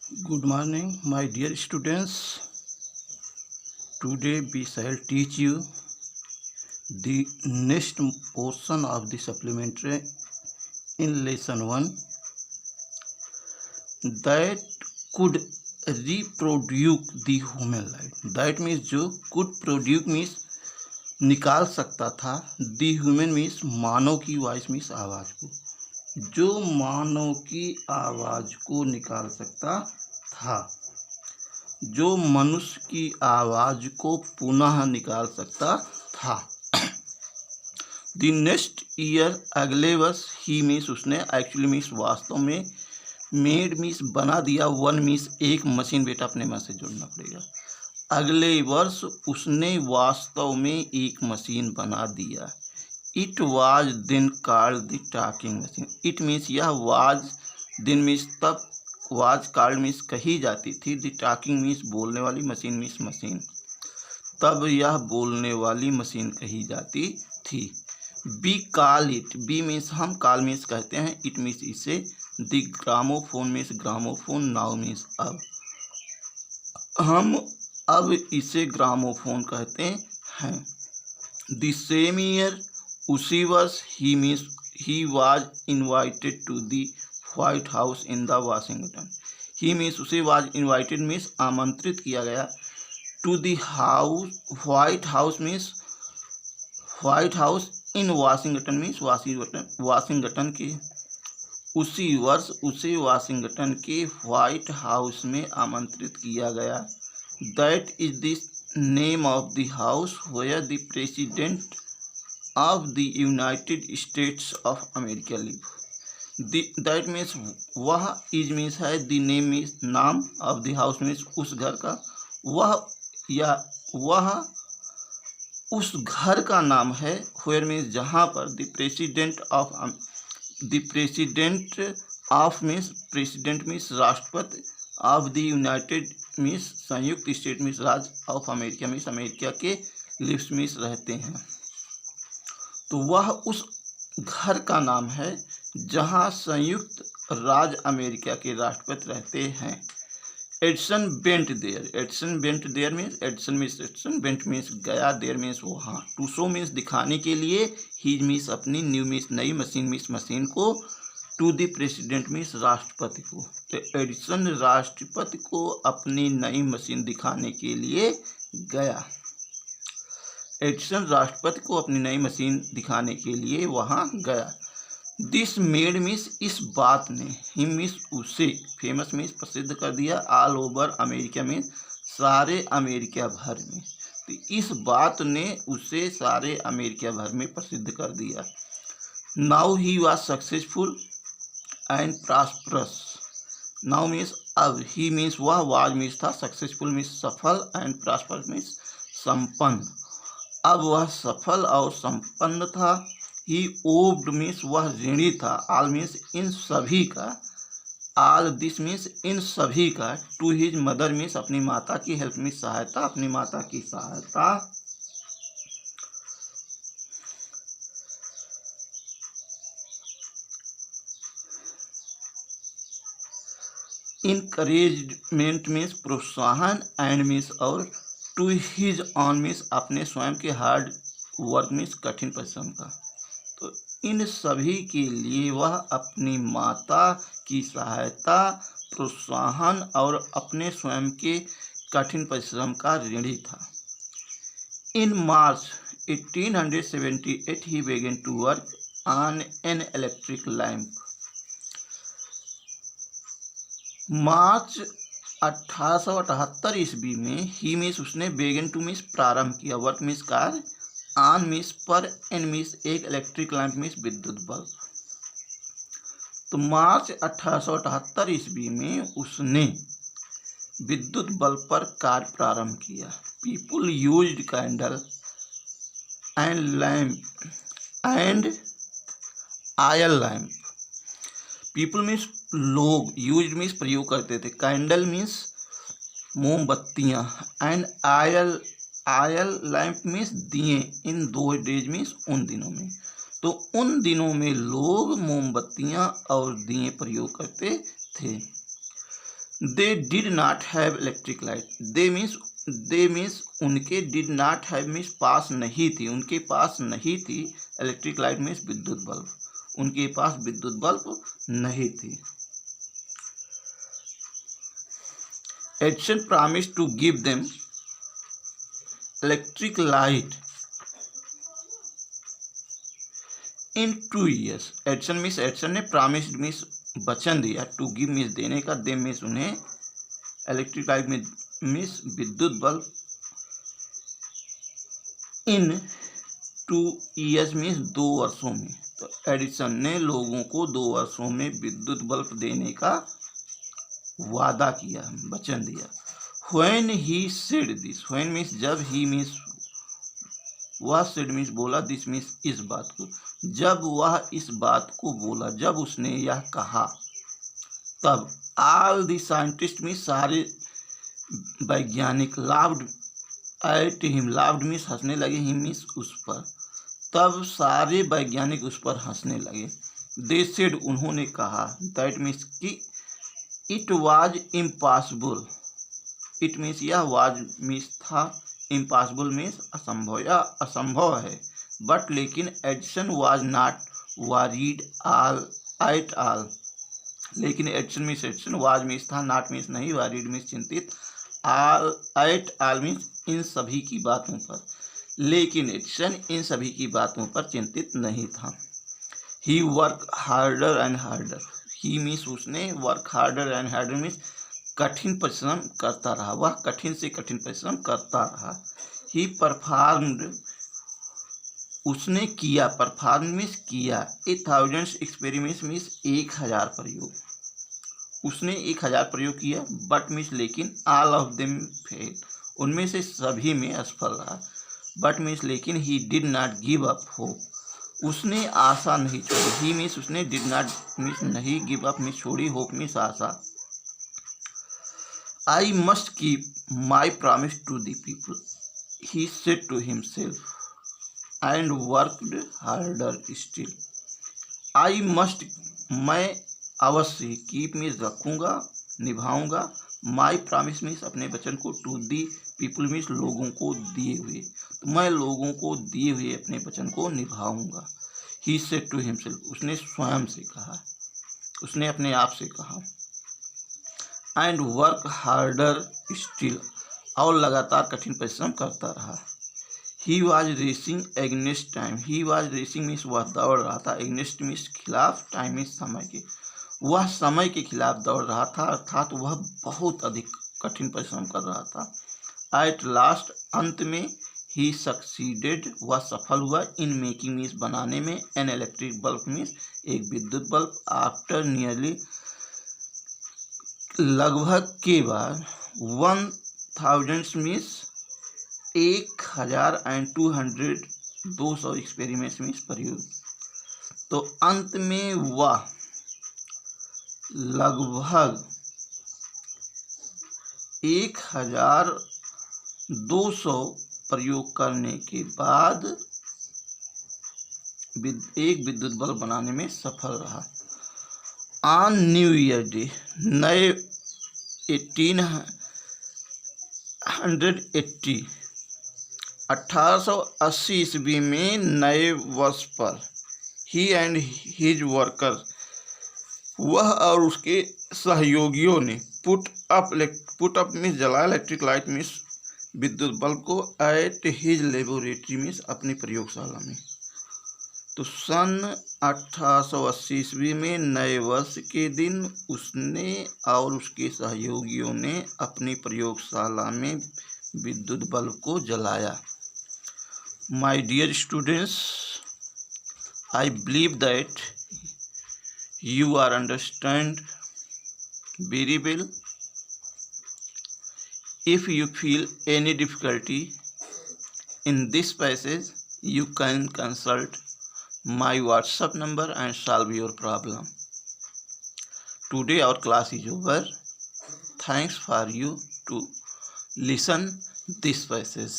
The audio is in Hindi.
Good morning, my dear students. Today we shall teach you the next portion of the supplementary in lesson 1 that could reproduce the human life. That means जो could produce means निकाल सकता था, the human means मानव की वॉइस means आवाज़ को, जो मानव की आवाज़ को निकाल सकता था, जो मनुष्य की आवाज़ को पुनः निकाल सकता था। द नेक्स्ट ईयर अगले वर्ष ही मीन्स उसने एक्चुअली मीन्स वास्तव में मेड मीन्स बना दिया, वन मीन्स एक मशीन, बेटा अपने मन से जोड़ना पड़ेगा। अगले वर्ष उसने वास्तव में एक मशीन बना दिया। It was then called the talking machine. It means यह वाज देन मीन्स तब, वाज कॉल्ड मीन्स कही जाती थी, द टॉकिंग मीन्स बोलने वाली, मशीन मीन्स मशीन, तब यह बोलने वाली मशीन कही जाती थी। We call it, we means हम, कॉल मीन्स कहते हैं, इट मीन्स इसे, the gramophone means gramophone, now means अब, हम अब इसे ग्रामोफोन कहते हैं। द सेम ईयर उसी वर्ष ही means he was invited to the White House in the Washington. He means उसे वाज इन्वाइटेड मीन्स आमंत्रित किया गया, to the house, White House means White House, in Washington means Washington के, उसी वर्ष उसे वाशिंगटन के व्हाइट हाउस में आमंत्रित किया गया। That is the name of the house where the president of the United States of America live. That means वह, इज मीन्स है, द नेम मीन्स नाम, ऑफ द हाउस मीन्स उस घर का, वह या वह उस घर का नाम है, वेयर मीन्स जहाँ पर, the president of means president means राष्ट्रपति, ऑफ द यूनाइटेड मीन्स संयुक्त स्टेट मीन्स राज्य, ऑफ अमेरिका मीन्स अमेरिका के लिव्स मीन्स रहते हैं। तो वह उस घर का नाम है जहाँ संयुक्त राज्य अमेरिका के राष्ट्रपति रहते हैं। Edison went there, Edison went there means, Edison means Edison, went means गया, देयर मीन्स वहाँ, टू शो मीन्स दिखाने के लिए, ही मीन्स अपनी, न्यू मीन्स नई, मशीन मीन्स मशीन को, टू द प्रेसिडेंट मीन्स राष्ट्रपति को। तो एडिसन राष्ट्रपति को अपनी नई मशीन दिखाने के लिए गया। एडिसन राष्ट्रपति को अपनी नई मशीन दिखाने के लिए वहाँ गया। दिस मेड मीन्स इस बात ने, हिम मीन्स उसे, फेमस मीन्स प्रसिद्ध कर दिया, ऑल ओवर अमेरिका मीन्स सारे अमेरिका भर में। तो इस बात ने उसे सारे अमेरिका भर में प्रसिद्ध कर दिया। Now he was successful and prosperous. Now means अब, ही मीन्स वह, वाज मीन्स था, सक्सेसफुल मीन्स सफल, एंड प्रॉस्परस मीन्स संपन्न। अब वह सफल और संपन्न था। ही ओव्ड मीन्स वह ऋणी था, ऑल मीन्स इन सभी का, ऑल दिस मीन्स इन सभी का, टू हिज मदर मीन्स अपनी माता की, हेल्प मीन्स सहायता, अपनी माता की सहायता। इनकरेजमेंट मीन्स प्रोत्साहन, एंड मीन्स और, टू हिज ऑन मीन्स अपने स्वयं के, हार्ड वर्क मीन्स कठिन परिश्रम का। तो इन सभी के लिए वह अपनी माता की सहायता, प्रोत्साहन और अपने स्वयं के कठिन परिश्रम का ऋणी था। इन मार्च 1878 he began to work on an electric lamp. March 1878 ईस्वी में, ही मीन्स उसने, बेगन टू मीन्स प्रारंभ किया, वर्क मीन्स कार्य, ऑन मीन्स पर, एन मीन्स एक, इलेक्ट्रिक लैम्प मीन्स विद्युत बल्ब। तो मार्च 1878 ईस्वी में उसने विद्युत बल्ब पर कार्य प्रारंभ किया। People used candle and lamp and oil lamp. People means लोग, यूज्ड मीन्स प्रयोग करते थे, कैंडल मीन्स मोमबत्तियाँ, एंड ऑयल लैम्प मीन्स दिए, इन दो डेज मीन्स उन दिनों में। तो उन दिनों में लोग मोमबत्तियाँ और दिए प्रयोग करते थे। They did not have electric light, they means उनके, डिड नॉट हैव मीन्स पास नहीं थी, उनके पास नहीं थी, इलेक्ट्रिक लाइट मीन्स विद्युत बल्ब, उनके पास विद्युत बल्ब नहीं थी। Edison promise to give them electric light in 2 years। Edison ने प्रॉमिस मीन्स वचन दिया, टू गिव मीन्स देने का, दे मीन्स उन्हें, इलेक्ट्रिक लाइट मीन्स विद्युत बल्ब, इन 2 years मीन्स 2 वर्षों में। तो एडिसन ने लोगों को 2 वर्षों में विद्युत बल्ब देने का वादा किया, वचन दिया। When he said this, when means जब, ही मीन्स वह, सेड मीन्स बोला, दिस मीन्स इस बात को, जब वह इस बात को बोला, जब उसने यह कहा, तब ऑल द साइंटिस्ट मीन्स सारे वैज्ञानिक, laughed at him, laughed means हंसने लगे, हिम मीन्स उस पर, तब सारे वैज्ञानिक उस पर हंसने लगे। दे सेड उन्होंने कहा, दैट मीन्स कि it was impossible, it means यह, वाज मीन्स था, इम्पॉसिबल मीन्स असंभव या असंभव है, बट लेकिन Edison was not worried at all, लेकिन एडिसन वाज मीन्स था, नॉट मीन्स नहीं, वरीड मीन्स चिंतित, all at all means in सभी की बातों पर, लेकिन एडिसन इन सभी की बातों पर चिंतित नहीं था। He work harder and harder, he means उसने, work harder and harder means कठिन परिश्रम करता रहा, वह कठिन से कठिन परिश्रम करता रहा। ही परफॉर्म्ड, उसने किया, परफॉर्म मीन्स किया, 1000 एक्सपेरिमेंट्स मीन्स 1000 प्रयोग, उसने 1000 प्रयोग किया, बट मीन्स लेकिन, ऑल ऑफ देम फेल, उनमें से सभी में असफल रहा, बट मीन्स लेकिन, he did not give up hope, उसने आशा नहीं छोड़ी, ही मीन्स उसने, डिड नॉट मीन्स नहीं, गिव अप मीन्स छोड़ी, hope means Asha. I must keep my promise to the people, he said to himself, and worked harder still. I must, मैं अवश्य, keep मीन्स रखूँगा, निभाऊँगा, my promise मीन्स अपने वचन को, to the people मीन्स लोगों को दिए हुए, तो मैं लोगों को दिए हुए अपने वचन को निभाऊँगा। He said to himself, उसने स्वयं से कहा, उसने अपने आप से कहा। एंड वर्क हार्डर स्टिल, और लगातार कठिन परिश्रम करता रहा। He was racing against time, he was racing means वह दौड़ रहा था, एग्नेस्ट मीन्स खिलाफ, टाइम मीन्स समय के, वह समय के खिलाफ दौड़ रहा था, अर्थात वह बहुत अधिक कठिन परिश्रम कर रहा था। एट लास्ट, अंत में, ही सक्सीडेड, वह सफल हुआ, इन मेकिंग मीन्स बनाने में, एन इलेक्ट्रिक बल्ब मीन्स एक विद्युत बल्ब, आफ्टर नियरली लगभग के बाद, 1000 मीन्स 1000 एंड 200 एक्सपेरिमेंट्स मीन्स प्रयोग, तो अंत में वह लगभग 1200 प्रयोग करने के बाद एक विद्युत बल्ब बनाने में सफल रहा। ऑन न्यू ईयर डे, नए 1880 ईस्वी में नए वर्ष पर, ही एंड हिज वर्कर, वह और उसके सहयोगियों ने, पुट अप मीन्स जलाया, इलेक्ट्रिक लाइट मीन्स विद्युत बल्ब को, एट हिज लेबोरेटरी मीन्स अपनी प्रयोगशाला में। तो सन 1880 ईस्वी में नए वर्ष के दिन उसने और उसके सहयोगियों ने अपनी प्रयोगशाला में विद्युत बल्ब को जलाया। My dear students, I believe that you are understand very well. If you feel any difficulty in this passage, you can consult my WhatsApp number and solve your problem. Today our class is over. Thanks for you to listen this passage.